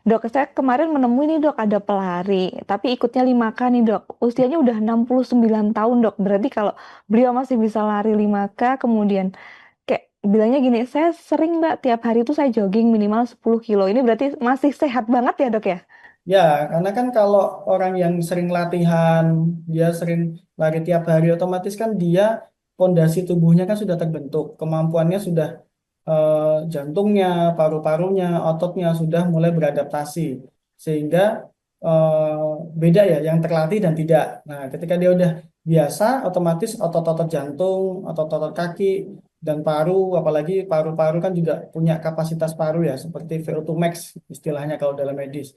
Dok, saya kemarin menemui nih dok, ada pelari, tapi ikutnya 5K nih dok. Usianya udah 69 tahun dok. Berarti kalau beliau masih bisa lari 5K, kemudian kayak bilangnya gini, saya sering mbak tiap hari itu saya jogging minimal 10 kilo. Ini berarti masih sehat banget ya dok ya? Ya, karena kan kalau orang yang sering latihan, dia sering lari tiap hari, otomatis kan dia pondasi tubuhnya kan sudah terbentuk, kemampuannya sudah eh, jantungnya, paru-parunya, ototnya sudah mulai beradaptasi, sehingga beda ya yang terlatih dan tidak. Nah, ketika dia udah biasa, otomatis otot-otot jantung, otot-otot kaki dan paru, apalagi paru-paru kan juga punya kapasitas paru ya, seperti VO2 max istilahnya kalau dalam medis.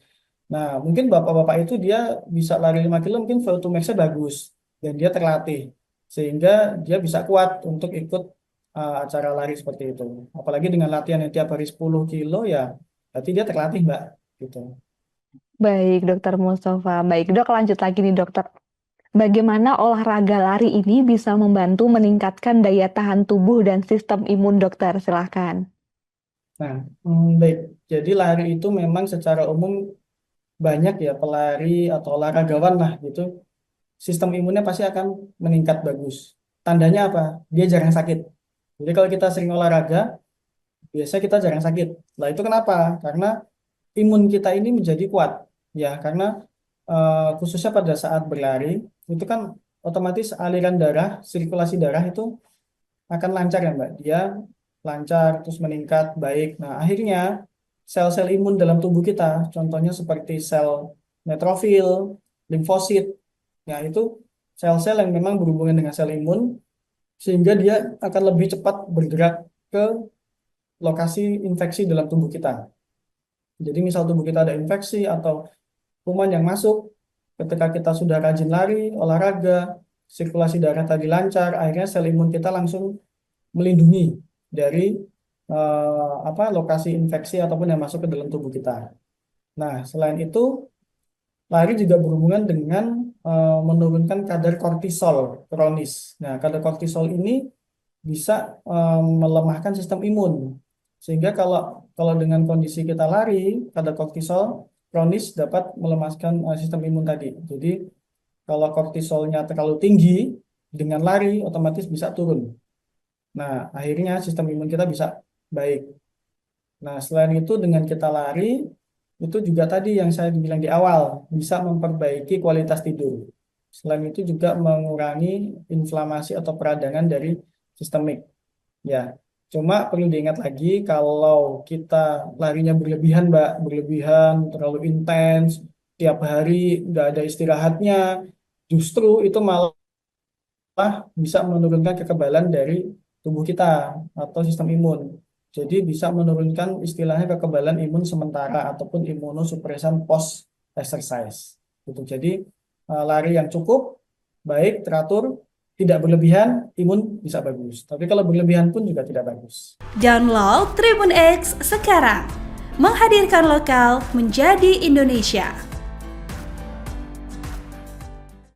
Nah, mungkin bapak-bapak itu dia bisa lari 5 kilo, mungkin VO2 max-nya bagus dan dia terlatih sehingga dia bisa kuat untuk ikut acara lari seperti itu. Apalagi dengan latihan yang tiap hari 10 kilo ya, berarti dia terlatih, Mbak, gitu. Baik dokter Mustafa. Baik dok, lanjut lagi nih dokter. Bagaimana olahraga lari ini bisa membantu meningkatkan daya tahan tubuh dan sistem imun dokter? Silahkan. Nah, baik. Jadi lari itu memang secara umum banyak ya pelari atau olahragawan lah gitu. Sistem imunnya pasti akan meningkat bagus. Tandanya apa? Dia jarang sakit. Jadi kalau kita sering olahraga, biasanya kita jarang sakit. Nah, itu kenapa? Karena imun kita ini menjadi kuat. Ya, karena khususnya pada saat berlari, itu kan otomatis aliran darah, sirkulasi darah itu akan lancar ya, Mbak. Dia lancar, terus meningkat, baik. Nah, akhirnya sel-sel imun dalam tubuh kita, contohnya seperti sel neutrofil, limfosit, ya itu sel-sel yang memang berhubungan dengan sel imun, sehingga dia akan lebih cepat bergerak ke lokasi infeksi dalam tubuh kita. Jadi misal tubuh kita ada infeksi atau kuman yang masuk, ketika kita sudah rajin lari, olahraga, sirkulasi darah tadi lancar, akhirnya sel imun kita langsung melindungi dari apa lokasi infeksi ataupun yang masuk ke dalam tubuh kita. Nah, selain itu, lari juga berhubungan dengan menurunkan kadar kortisol kronis. Nah, kadar kortisol ini bisa melemahkan sistem imun. Sehingga kalau kalau dengan kondisi kita lari, kadar kortisol kronis dapat melemahkan sistem imun tadi. Jadi kalau kortisolnya terlalu tinggi, dengan lari otomatis bisa turun. Nah, akhirnya sistem imun kita bisa baik. Nah, selain itu dengan kita lari, itu juga tadi yang saya bilang di awal, bisa memperbaiki kualitas tidur. Selain itu juga mengurangi inflamasi atau peradangan dari sistemik. Ya, cuma perlu diingat lagi kalau kita larinya berlebihan, Mbak, berlebihan, terlalu intens, tiap hari nggak ada istirahatnya, justru itu malah bisa menurunkan kekebalan dari tubuh kita atau sistem imun. Jadi bisa menurunkan istilahnya kekebalan imun sementara ataupun imunosupresan post exercise. Gitu. Jadi lari yang cukup, baik, teratur, tidak berlebihan, imun bisa bagus. Tapi kalau berlebihan pun juga tidak bagus. Download Tribun X sekarang. Menghadirkan lokal menjadi Indonesia.